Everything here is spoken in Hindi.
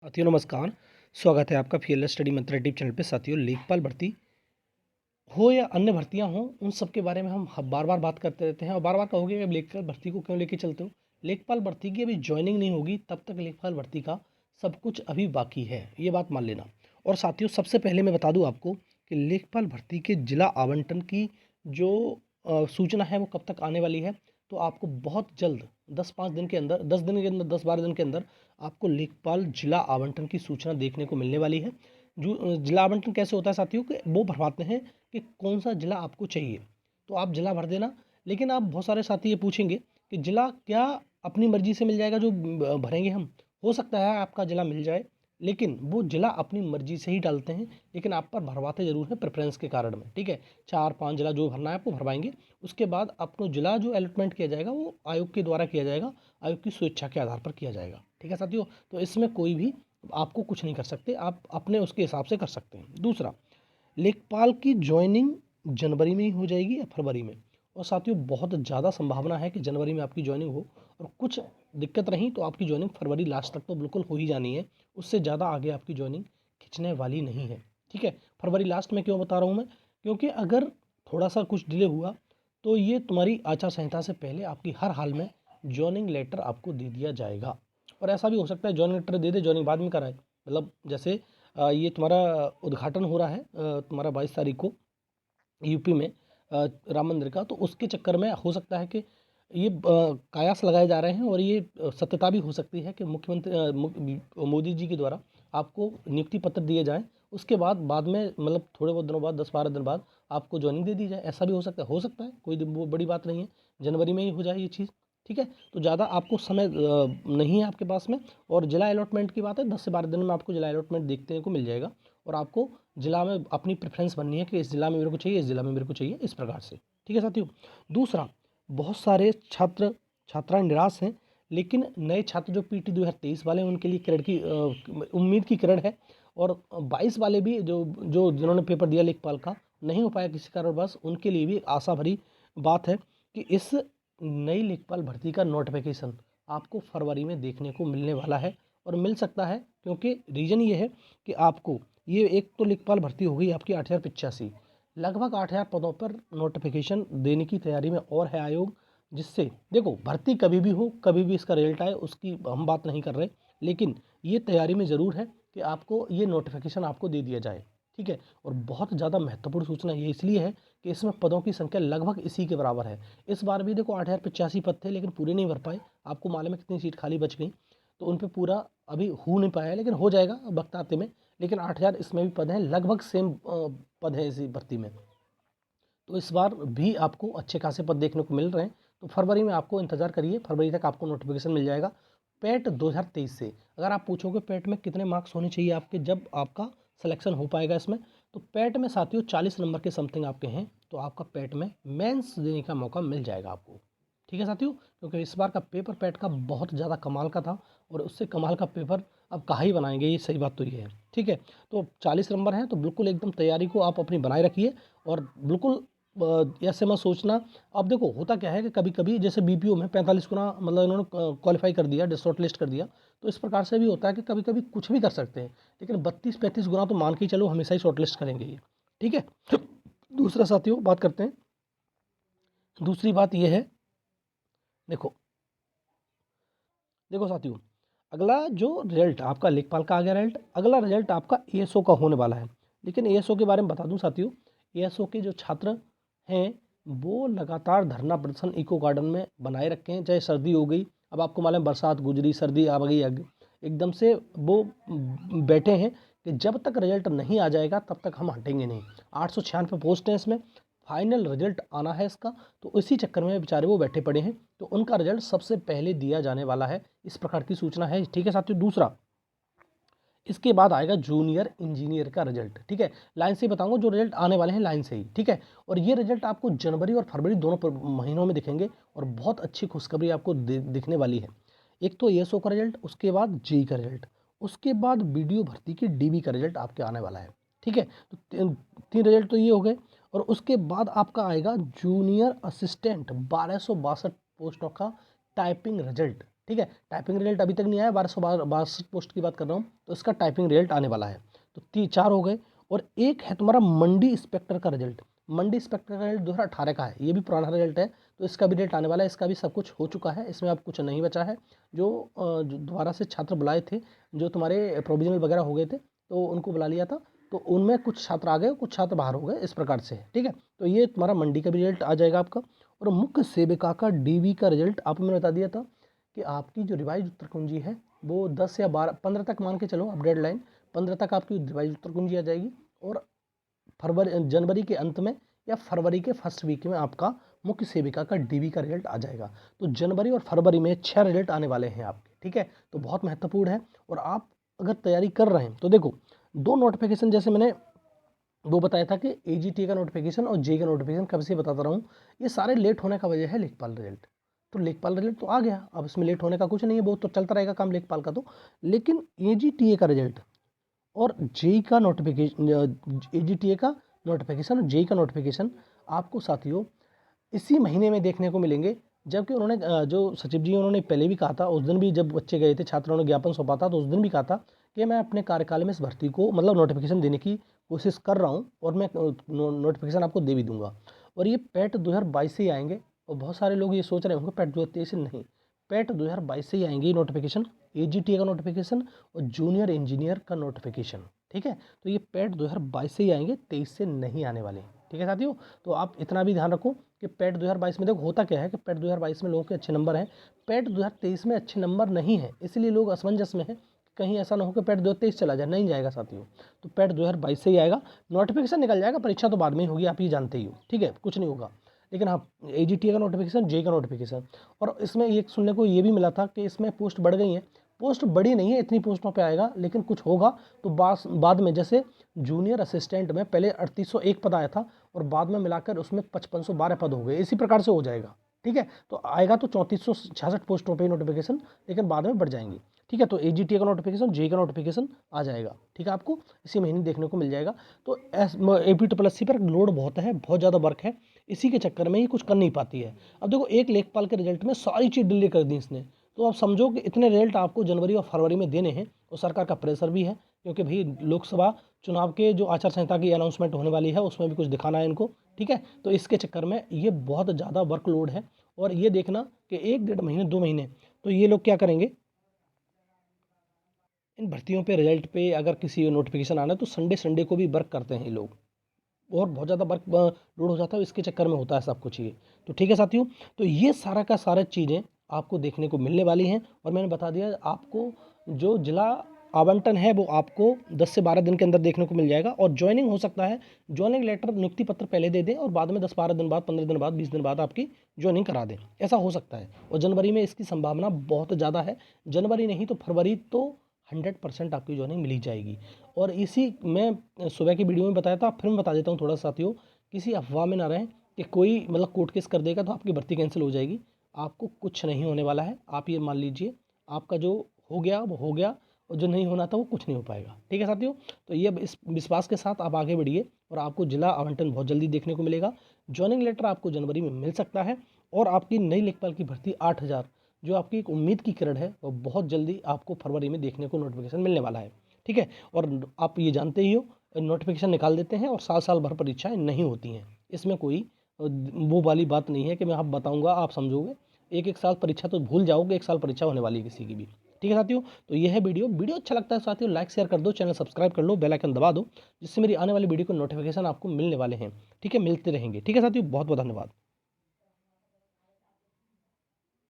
साथियों नमस्कार। स्वागत है आपका फीयरलेस स्टडी मंत्र यूट्यूब चैनल पे। साथियों, लेखपाल भर्ती हो या अन्य भर्तियां हों, उन सब के बारे में हम बार बार बात करते रहते हैं और बार बार कहोगे अब लेखपाल भर्ती को क्यों लेके चलते हो। लेखपाल भर्ती की अभी ज्वाइनिंग नहीं होगी तब तक लेखपाल भर्ती का सब कुछ अभी बाकी है, ये बात मान लेना। और साथियों, सबसे पहले मैं बता दूं आपको कि लेखपाल भर्ती के जिला आवंटन की जो सूचना है वो कब तक आने वाली है। तो आपको बहुत जल्द 10-5 दिन के अंदर, 10 दिन के अंदर, 10-12 दिन के अंदर आपको लेखपाल जिला आवंटन की सूचना देखने को मिलने वाली है। जो जिला आवंटन कैसे होता है साथियों, कि वो भरवाते हैं कि कौन सा जिला आपको चाहिए, तो आप जिला भर देना। लेकिन आप बहुत सारे साथी ये पूछेंगे कि जिला क्या अपनी मर्जी से मिल जाएगा जो भरेंगे हम। हो सकता है आपका जिला मिल जाए, लेकिन वो जिला अपनी मर्जी से ही डालते हैं, लेकिन आप पर भरवाते जरूर हैं प्रेफरेंस के कारण में। ठीक है, 4-5 जिला जो भरना है आपको भरवाएंगे। उसके बाद आपको जिला जो अलॉटमेंट किया जाएगा वो आयोग के द्वारा किया जाएगा, आयोग की स्वेच्छा के आधार पर किया जाएगा। ठीक है साथियों, तो इसमें कोई भी आपको कुछ नहीं कर सकते, आप अपने उसके हिसाब से कर सकते हैं। दूसरा, लेखपाल की ज्वाइनिंग जनवरी में ही हो जाएगी या फरवरी में। और साथियों, बहुत ज़्यादा संभावना है कि जनवरी में आपकी ज्वाइनिंग हो, और कुछ दिक्कत रही तो आपकी ज्वाइनिंग फरवरी लास्ट तक तो बिल्कुल हो ही जानी है। उससे ज़्यादा आगे आपकी ज्वाइनिंग खिंचने वाली नहीं है। ठीक है, फरवरी लास्ट में क्यों बता रहा हूँ मैं, क्योंकि अगर थोड़ा सा कुछ डिले हुआ तो ये तुम्हारी आचार संहिता से पहले आपकी हर हाल में ज्वाइनिंग लेटर आपको दे दिया जाएगा। और ऐसा भी हो सकता है ज्वाइनिंग लेटर दे दे, ज्वाइनिंग बाद में कराए। मतलब जैसे ये तुम्हारा उद्घाटन हो रहा है तुम्हारा 22 तारीख को यूपी में राम मंदिर का, तो उसके चक्कर में हो सकता है कि ये कयास लगाए जा रहे हैं, और ये सत्यता भी हो सकती है कि मुख्यमंत्री मोदी जी के द्वारा आपको नियुक्ति पत्र दिए जाएं। उसके बाद में मतलब थोड़े बहुत दिनों बाद, 10-12 दिन बाद आपको ज्वाइनिंग दे दी जाए। ऐसा भी हो सकता है, कोई वो बड़ी बात नहीं है। जनवरी में ही हो जाए ये चीज़। ठीक है, तो ज़्यादा आपको समय नहीं है आपके पास में। और जिला अलॉटमेंट की बात है, 10 से 12 दिन में आपको जिला अलॉटमेंट देखने को मिल जाएगा, और आपको जिला में अपनी प्रेफरेंस बननी है कि इस जिला में मेरे को चाहिए, इस जिला में मेरे को चाहिए, इस प्रकार से। ठीक है साथियों। दूसरा, बहुत सारे छात्र छात्राएं निराश हैं, लेकिन नए छात्र जो पीटी 2023 वाले हैं उनके लिए किरण की उम्मीद की किरण है। और 22 वाले भी जो जो जिन्होंने पेपर दिया लेखपाल का, नहीं हो पाया किसी कारणवश, उनके लिए भी एक आशा भरी बात है कि इस नई लेखपाल भर्ती का नोटिफिकेशन आपको फरवरी में देखने को मिलने वाला है। और मिल सकता है क्योंकि रीज़न ये है कि आपको ये एक तो लेखपाल भर्ती हो गई आपकी 8,085, लगभग 8,000 पदों पर नोटिफिकेशन देने की तैयारी में और है आयोग। जिससे देखो, भर्ती कभी भी हो, कभी भी इसका रिजल्ट आए, उसकी हम बात नहीं कर रहे, लेकिन ये तैयारी में ज़रूर है कि आपको ये नोटिफिकेशन आपको दे दिया जाए। ठीक है, और बहुत ज़्यादा महत्वपूर्ण सूचना ये इसलिए है कि इसमें पदों की संख्या लगभग इसी के बराबर है। इस बार भी देखो 8,085 पद थे, लेकिन पूरे नहीं भर पाए। आपको मालूम है कितनी सीट खाली बच गई, तो उन पे पूरा अभी हो नहीं पाया है, लेकिन हो जाएगा वक्त आते में। लेकिन 8,000 इसमें भी पद हैं, लगभग सेम पद हैं इसी भर्ती में। तो इस बार भी आपको अच्छे खासे पद देखने को मिल रहे हैं। तो फरवरी में आपको इंतजार करिए, फरवरी तक आपको नोटिफिकेशन मिल जाएगा। पेट 2023 से अगर आप पूछोगे पेट में कितने मार्क्स होने चाहिए आपके जब आपका सिलेक्शन हो पाएगा इसमें, तो पेट में साथियों 40 नंबर के समथिंग आपके हैं, तो आपका पेट में मेंस देने का मौका मिल जाएगा आपको। ठीक है साथियों, क्योंकि इस बार का पेपर पेट का बहुत ज़्यादा कमाल का था, और उससे कमाल का पेपर अब कहाँ ही बनाएंगे, ये सही बात तो ये है। ठीक है, तो 40 नंबर हैं, तो बिल्कुल एकदम तैयारी को आप अपनी बनाए रखिए, और बिल्कुल ऐसे मत सोचना। अब देखो होता क्या है कि कभी कभी जैसे बीपीओ में 45 गुना मतलब इन्होंने क्वालिफाई कर दिया, शॉर्ट लिस्ट कर दिया, तो इस प्रकार से भी होता है कि कभी कभी कुछ भी कर सकते हैं, लेकिन 32-35 गुना तो मान के ही चलो हमेशा ही शॉर्ट लिस्ट करेंगे ये। ठीक है, दूसरा साथियों बात करते हैं। दूसरी बात ये है, देखो देखो साथियों, अगला जो रिजल्ट आपका लेखपाल का आ गया रिजल्ट, अगला रिजल्ट आपका एएसओ का होने वाला है। लेकिन एएसओ के बारे में बता दूं साथियों, एएसओ के जो छात्र हैं वो लगातार धरना प्रदर्शन इको गार्डन में बनाए रखे हैं, चाहे सर्दी हो गई, अब आपको मालूम है बरसात गुजरी, सर्दी आ गई, एकदम से वो बैठे हैं कि जब तक रिजल्ट नहीं आ जाएगा तब तक हम हटेंगे नहीं। 896 पोस्ट हैं इसमें, फाइनल रिजल्ट आना है इसका, तो इसी चक्कर में बेचारे वो बैठे पड़े हैं। तो उनका रिजल्ट सबसे पहले दिया जाने वाला है, इस प्रकार की सूचना है। ठीक है साथियों, दूसरा इसके बाद आएगा जूनियर इंजीनियर का रिजल्ट। ठीक है, लाइन से ही बताऊंगा जो रिजल्ट आने वाले हैं लाइन से ही। ठीक है, और ये रिजल्ट आपको जनवरी और फरवरी दोनों महीनों में दिखेंगे, और बहुत अच्छी खुशखबरी आपको दिखने वाली है। एक तो एएसओ का रिजल्ट, उसके बाद जेई का रिजल्ट, उसके बाद वीडियो भर्ती की डीबी का रिजल्ट आपके आने वाला है। ठीक है, तो तीन रिजल्ट तो ये हो गए, और उसके बाद आपका आएगा जूनियर असिस्टेंट 1262 पोस्टों का टाइपिंग रिजल्ट। ठीक है। टाइपिंग रिजल्ट अभी तक नहीं आया, 1262 पोस्ट की बात कर रहा हूँ, तो इसका टाइपिंग रिजल्ट आने वाला है। तो 4 हो गए। और एक है तुम्हारा मंडी इंस्पेक्टर का रिजल्ट। मंडी इंस्पेक्टर का रिजल्ट 2018 का है, ये भी पुराना रिजल्ट है, तो इसका भी रिजल्ट आने वाला है। इसका भी सब कुछ हो चुका है, इसमें अब कुछ नहीं बचा है। जो दोबारा से छात्र बुलाए थे, जो तुम्हारे प्रोविजनल वगैरह हो गए थे, तो उनको बुला लिया था, तो उनमें कुछ छात्र आ गए, कुछ छात्र बाहर हो गए, इस प्रकार से। ठीक है, तो ये तुम्हारा मंडी का भी रिजल्ट आ जाएगा आपका। और मुख्य सेविका का डीवी का रिजल्ट आपको मैंने बता दिया था कि आपकी जो रिवाइज उत्तर कुंजी है वो 10 या 12 15 तक मान के चलो, अब डेडलाइन 15 तक आपकी रिवाइज उत्तर कुंजी आ जाएगी। और जनवरी के अंत में या फरवरी के फर्स्ट वीक में आपका मुख्य सेविका का डीवी का रिजल्ट आ जाएगा। तो जनवरी और फरवरी में 6 रिजल्ट आने वाले हैं आपके। ठीक है, तो बहुत महत्वपूर्ण है। और आप अगर तैयारी कर रहे हैं तो देखो, 2 नोटिफिकेशन जैसे मैंने वो बताया था कि एजीटी का नोटिफिकेशन और जे का नोटिफिकेशन कब से बताता रहा हूँ, ये सारे लेट होने का वजह है लेखपाल रिजल्ट। तो लेखपाल रिजल्ट तो आ गया, अब इसमें लेट होने का कुछ नहीं है, वो तो चलता रहेगा काम लेखपाल का। तो लेकिन एजीटीए का रिजल्ट और जेई का नोटिफिकेशन, एजीटीए का नोटिफिकेशन और जेई का नोटिफिकेशन आपको साथियों इसी महीने में देखने को मिलेंगे। जबकि उन्होंने जो सचिव जी उन्होंने पहले भी कहा था, उस दिन भी जब बच्चे गए थे, छात्रों ने ज्ञापन सौंपा था, तो उस दिन भी कहा था कि मैं अपने कार्यकाल में इस भर्ती को मतलब नोटिफिकेशन देने की कोशिश कर रहा हूँ और मैं नोटिफिकेशन आपको दे भी दूंगा। और ये पैट 2022 से ही आएंगे। और बहुत सारे लोग ये सोच रहे होंगे पैट 2023 से, नहीं, पैट 2022 से ही आएंगे नोटिफिकेशन, एजीटीए का नोटिफिकेशन और जूनियर इंजीनियर का नोटिफिकेशन। ठीक है, तो ये पैट 2022 से ही आएंगे, 23 से नहीं आने वाले। ठीक है साथियों, तो आप इतना भी ध्यान रखो कि पैट 2022 में देखो होता क्या है कि पैट 2022 में लोगों के अच्छे नंबर हैं, पैट 2023 में अच्छे नंबर नहीं है, इसलिए लोग असमंजस में हैं। कहीं ऐसा ना हो कि पैट 2023 चला जाए, नहीं जाएगा साथियों। तो पैट 2022 से ही आएगा, नोटिफिकेशन निकल जाएगा, परीक्षा तो बाद में ही होगी, आप ये जानते ही हो। ठीक है, कुछ नहीं होगा। लेकिन हाँ, एजीटीए का नोटिफिकेशन, जे का नोटिफिकेशन। और इसमें ये सुनने को ये भी मिला था कि इसमें पोस्ट बढ़ गई हैं। पोस्ट बड़ी नहीं है, इतनी पोस्टों पे आएगा, लेकिन कुछ होगा तो बाद में, जैसे जूनियर असिस्टेंट में पहले 3801 पद आया था और बाद में मिलाकर उसमें 5512 पद हो गए, इसी प्रकार से हो जाएगा। ठीक है, तो आएगा तो 3466 पोस्टों पे नोटिफिकेशन, लेकिन बाद में बढ़ जाएंगी। ठीक है, तो एजीटीए का नोटिफिकेशन, जे का नोटिफिकेशन आ जाएगा। ठीक है, आपको इसी महीने देखने को मिल जाएगा। तो APSS पर लोड बहुत है, बहुत ज़्यादा वर्क है, इसी के चक्कर में ये कुछ कर नहीं पाती है। अब देखो, एक लेखपाल के रिजल्ट में सारी चीज़ डिले कर दी इसने, तो आप समझो कि इतने रिजल्ट आपको जनवरी और फरवरी में देने हैं। और सरकार का प्रेशर भी है, क्योंकि भाई लोकसभा चुनाव के जो आचार संहिता की अनाउंसमेंट होने वाली है, उसमें भी कुछ दिखाना है इनको। ठीक है, तो इसके चक्कर में ये बहुत ज़्यादा वर्कलोड है। और ये देखना कि 1-1.5 महीने, 2 महीने तो ये लोग क्या करेंगे, इन भर्तियों पे रिजल्ट पे अगर किसी नोटिफिकेशन आना है तो संडे को भी वर्क करते हैं ये लोग, और बहुत ज़्यादा वर्क लोड हो जाता है, इसके चक्कर में होता है सब कुछ ये। तो ठीक है साथियों, तो ये सारा का सारा चीज़ें आपको देखने को मिलने वाली हैं। और मैंने बता दिया आपको, जो जिला आवंटन है वो आपको 10 से 12 दिन के अंदर देखने को मिल जाएगा। और ज्वाइनिंग हो सकता है, ज्वाइनिंग लेटर, नियुक्ति पत्र पहले दे दें और बाद में 10-12 दिन बाद, 15 दिन बाद, 20 दिन बाद आपकी ज्वाइनिंग करा दें, ऐसा हो सकता है। और जनवरी में इसकी संभावना बहुत ज़्यादा है, जनवरी नहीं तो फरवरी तो 100% आपकी ज्वाइनिंग मिली जाएगी। और इसी मैं सुबह की वीडियो में बताया था, फिर मैं बता देता हूँ थोड़ा साथियों, किसी अफवाह में ना रहें कि कोई मतलब कोर्ट केस कर देगा तो आपकी भर्ती कैंसिल हो जाएगी। आपको कुछ नहीं होने वाला है, आप ये मान लीजिए, आपका जो हो गया वो हो गया, और जो नहीं होना था वो कुछ नहीं हो पाएगा। ठीक है साथियों, तो ये इस विश्वास के साथ आप आगे बढ़िए और आपको जिला आवंटन बहुत जल्दी देखने को मिलेगा। ज्वाइनिंग लेटर आपको जनवरी में मिल सकता है। और आपकी नई लेखपाल की भर्ती 8000, जो आपकी एक उम्मीद की किरण है, वो बहुत जल्दी आपको फरवरी में देखने को नोटिफिकेशन मिलने वाला है। ठीक है, और आप ये जानते ही हो, नोटिफिकेशन निकाल देते हैं और साल भर परीक्षाएं नहीं होती हैं। इसमें कोई वो वाली बात नहीं है कि मैं आप बताऊंगा आप समझोगे, एक साल परीक्षा तो भूल जाओगे, 1 साल परीक्षा होने वाली है किसी की भी। ठीक है साथियों, तो ये है वीडियो अच्छा लगता है साथियों, लाइक शेयर कर दो, चैनल सब्सक्राइब कर लो, बेल आइकन दबा दो, जिससे मेरी आने वाली वीडियो को नोटिफिकेशन आपको मिलने वाले हैं। ठीक है, मिलते रहेंगे। ठीक है साथियों, बहुत बहुत धन्यवाद।